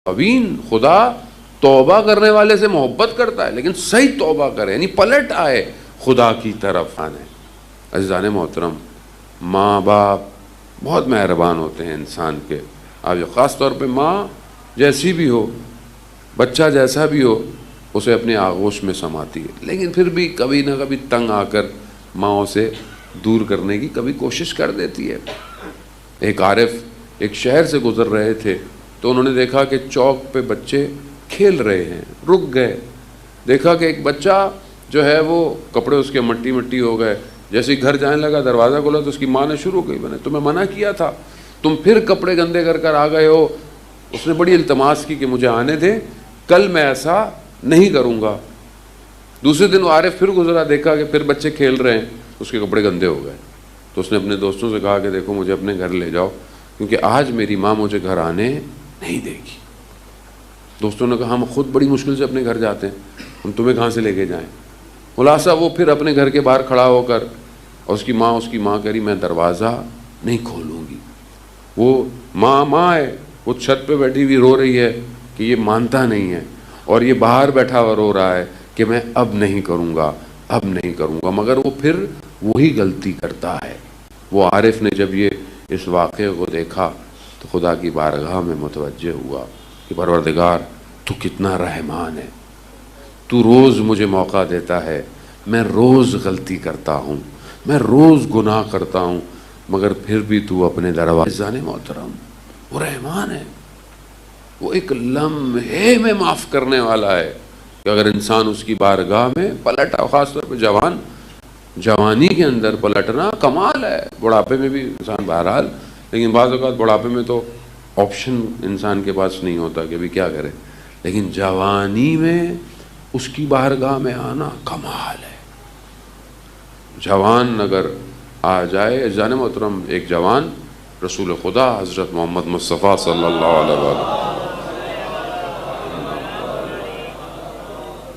اوین خدا توبہ کرنے والے سے محبت کرتا ہے، لیکن صحیح توبہ کرے، یعنی پلٹ آئے خدا کی طرف آنے۔ عزیزان محترم، ماں باپ بہت مہربان ہوتے ہیں انسان کے، آپ خاص طور پہ ماں جیسی بھی ہو، بچہ جیسا بھی ہو، اسے اپنے آغوش میں سماتی ہے، لیکن پھر بھی کبھی نہ کبھی تنگ آ کر ماں اسے دور کرنے کی کبھی کوشش کر دیتی ہے۔ ایک عارف ایک شہر سے گزر رہے تھے تو انہوں نے دیکھا کہ چوک پہ بچے کھیل رہے ہیں، رک گئے، دیکھا کہ ایک بچہ جو ہے وہ کپڑے اس کے مٹی مٹی ہو گئے، جیسے ہی گھر جانے لگا دروازہ کھولا تو اس کی ماں نے شروع کی، میں نے تمہیں منع کیا تھا، تم پھر کپڑے گندے کر کر آ گئے ہو۔ اس نے بڑی التماس کی کہ مجھے آنے دیں، کل میں ایسا نہیں کروں گا۔ دوسرے دن وہ عارف پھر گزرا، دیکھا کہ پھر بچے کھیل رہے ہیں، اس کے کپڑے گندے ہو گئے، تو اس نے اپنے دوستوں سے کہا کہ دیکھو مجھے اپنے گھر لے جاؤ، کیونکہ آج میری ماں مجھے گھر آنے نہیں دے گی۔ دوستوں نے کہا ہم خود بڑی مشکل سے اپنے گھر جاتے ہیں، ہم تمہیں کہاں سے لے کے جائیں؟ خلاصہ وہ پھر اپنے گھر کے باہر کھڑا ہو کر، اور اس کی ماں کہہ رہی میں دروازہ نہیں کھولوں گی۔ وہ ماں ہے، وہ چھت پہ بیٹھی ہوئی رو رہی ہے کہ یہ مانتا نہیں ہے، اور یہ باہر بیٹھا ہوا رو رہا ہے کہ میں اب نہیں کروں گا، اب نہیں کروں گا، مگر وہ پھر وہی غلطی کرتا ہے۔ وہ عارف نے جب یہ اس واقعے کو دیکھا تو خدا کی بارگاہ میں متوجہ ہوا کہ پروردگار تو کتنا رحمان ہے، تو روز مجھے موقع دیتا ہے، میں روز غلطی کرتا ہوں، میں روز گناہ کرتا ہوں، مگر پھر بھی تو اپنے دروازے محترم وہ رحمان ہے، وہ ایک لمحے میں معاف کرنے والا ہے کہ اگر انسان اس کی بارگاہ میں پلٹا، خاص طور پہ جوانی کے اندر پلٹنا کمال ہے، بڑھاپے میں بھی انسان بہرحال، لیکن بعض اوقات بڑھاپے میں تو آپشن انسان کے پاس نہیں ہوتا کہ ابھی کیا کرے، لیکن جوانی میں اس کی بارگاہ میں آنا کمال ہے۔ جوان اگر آ جائے، جان محترم ایک جوان رسول خدا حضرت محمد مصطفیٰ صلی اللہ علیہ وسلم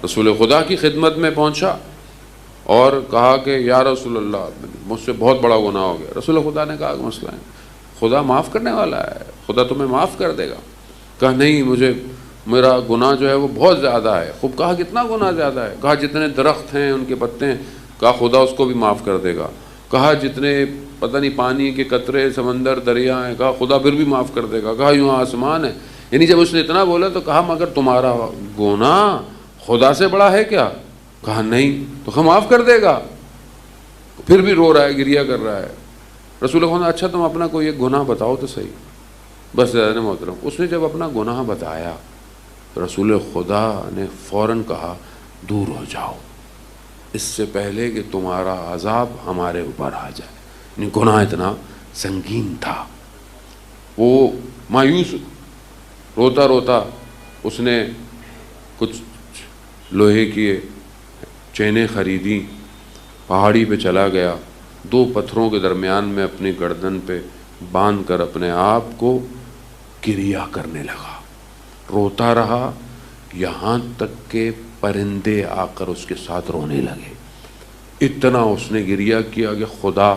رسول خدا کی خدمت میں پہنچا اور کہا کہ یا رسول اللہ مجھ سے بہت بڑا گناہ ہو گیا۔ رسول خدا نے کہا کہ مسئلہ ہے، خدا معاف کرنے والا ہے، خدا تمہیں معاف کر دے گا۔ کہا نہیں، میرا گناہ جو ہے وہ بہت زیادہ ہے۔ خوب کہا کتنا گناہ زیادہ ہے؟ کہا جتنے درخت ہیں ان کے پتے ہیں۔ کہا خدا اس کو بھی معاف کر دے گا۔ کہا جتنے پتہ نہیں پانی کے قطرے، سمندر، دریا ہیں، کہا خدا پھر بھی معاف کر دے گا۔ کہا یوں آسمان ہے۔ یعنی جب اس نے اتنا بولا تو کہا مگر تمہارا گناہ خدا سے بڑا ہے کیا؟ کہا نہیں، تو خدا معاف کر دے گا۔ پھر بھی رو رہا ہے، گریہ کر رہا ہے۔ رسول خدا نے اچھا تم اپنا کوئی ایک گناہ بتاؤ تو صحیح۔ بس محترم اس نے جب اپنا گناہ بتایا، رسول خدا نے فوراً کہا دور ہو جاؤ اس سے پہلے کہ تمہارا عذاب ہمارے اوپر آ جائے۔ یعنی گناہ اتنا سنگین تھا۔ وہ مایوس روتا روتا اس نے کچھ لوہے کی چینیں خریدی، پہاڑی پہ چلا گیا، 2 پتھروں کے درمیان میں اپنی گردن پہ باندھ کر اپنے آپ کو گریہ کرنے لگا، روتا رہا یہاں تک کہ پرندے آ کر اس کے ساتھ رونے لگے۔ اتنا اس نے گریہ کیا کہ خدا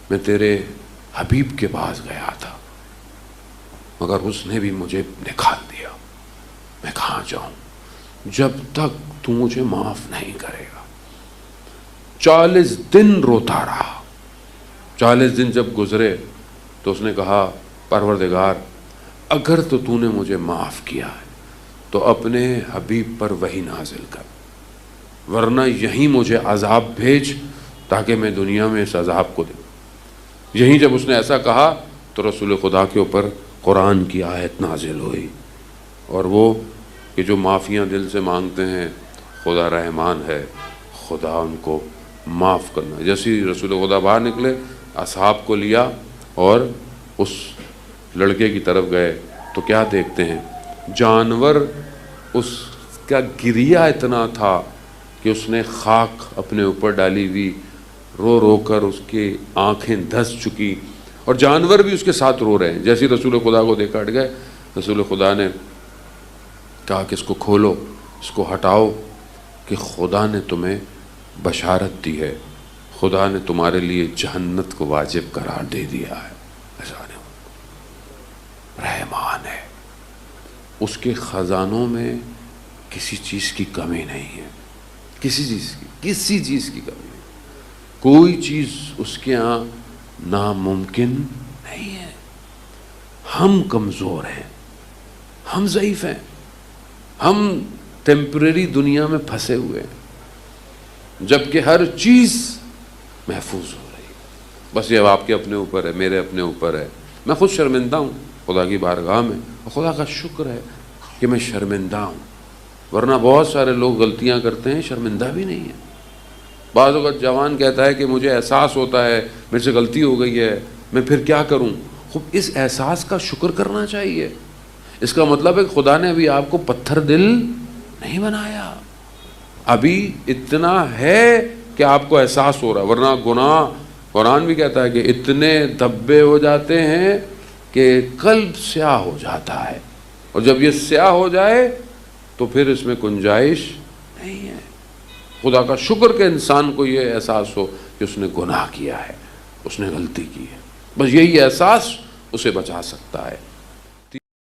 میں تیرے حبیب کے پاس گیا تھا مگر اس نے بھی مجھے نکال دیا، میں کہاں جاؤں جب تک تو مجھے معاف نہیں کرے گا۔ 40 دن روتا رہا۔ 40 دن جب گزرے تو اس نے کہا پروردگار اگر تو نے مجھے معاف کیا ہے تو اپنے حبیب پر وحی نازل کر، ورنہ یہیں مجھے عذاب بھیج تاکہ میں دنیا میں اس عذاب کو دوں۔ یہیں جب اس نے ایسا کہا تو رسول خدا کے اوپر قرآن کی آیت نازل ہوئی، اور وہ کہ جو معافیاں دل سے مانگتے ہیں خدا رحمان ہے، خدا ان کو معاف کرنا۔ جیسے ہی رسول خدا باہر نکلے، اصحاب کو لیا اور اس لڑکے کی طرف گئے تو کیا دیکھتے ہیں؟ جانور اس کا گریہ اتنا تھا کہ اس نے خاک اپنے اوپر ڈالی ہوئی، رو رو کر اس کی آنکھیں دھس چکی، اور جانور بھی اس کے ساتھ رو رہے ہیں۔ جیسے رسول خدا کو دیکھ ہٹ گئے، رسول خدا نے کہا کہ اس کو کھولو، اس کو ہٹاؤ کہ خدا نے تمہیں بشارت دی ہے، خدا نے تمہارے لیے جہنت کو واجب قرار دے دیا ہے۔ رحمان ہے، اس کے خزانوں میں کسی چیز کی کمی نہیں ہے، کسی چیز کی کمی نہیں، کوئی چیز اس کے ہاں ناممکن نہیں ہے۔ ہم کمزور ہیں، ہم ضعیف ہیں، ہم ٹیمپریری دنیا میں پھنسے ہوئے ہیں، جبکہ ہر چیز محفوظ ہو رہی ہے۔ بس یہ آپ کے اپنے اوپر ہے، میرے اپنے اوپر ہے۔ میں خود شرمندہ ہوں خدا کی بارگاہ میں، اور خدا کا شکر ہے کہ میں شرمندہ ہوں، ورنہ بہت سارے لوگ غلطیاں کرتے ہیں، شرمندہ بھی نہیں ہیں۔ بعض اوقات جوان کہتا ہے کہ مجھے احساس ہوتا ہے میرے سے غلطی ہو گئی ہے، میں پھر کیا کروں؟ خوب اس احساس کا شکر کرنا چاہیے۔ اس کا مطلب ہے کہ خدا نے ابھی آپ کو پتھر دل نہیں بنایا، ابھی اتنا ہے کہ آپ کو احساس ہو رہا ہے، ورنہ گناہ قرآن بھی کہتا ہے کہ اتنے دھبے ہو جاتے ہیں کہ قلب سیاہ ہو جاتا ہے، اور جب یہ سیاہ ہو جائے تو پھر اس میں گنجائش نہیں ہے۔ خدا کا شکر کہ انسان کو یہ احساس ہو کہ اس نے گناہ کیا ہے، اس نے غلطی کی ہے، بس یہی احساس اسے بچا سکتا ہے۔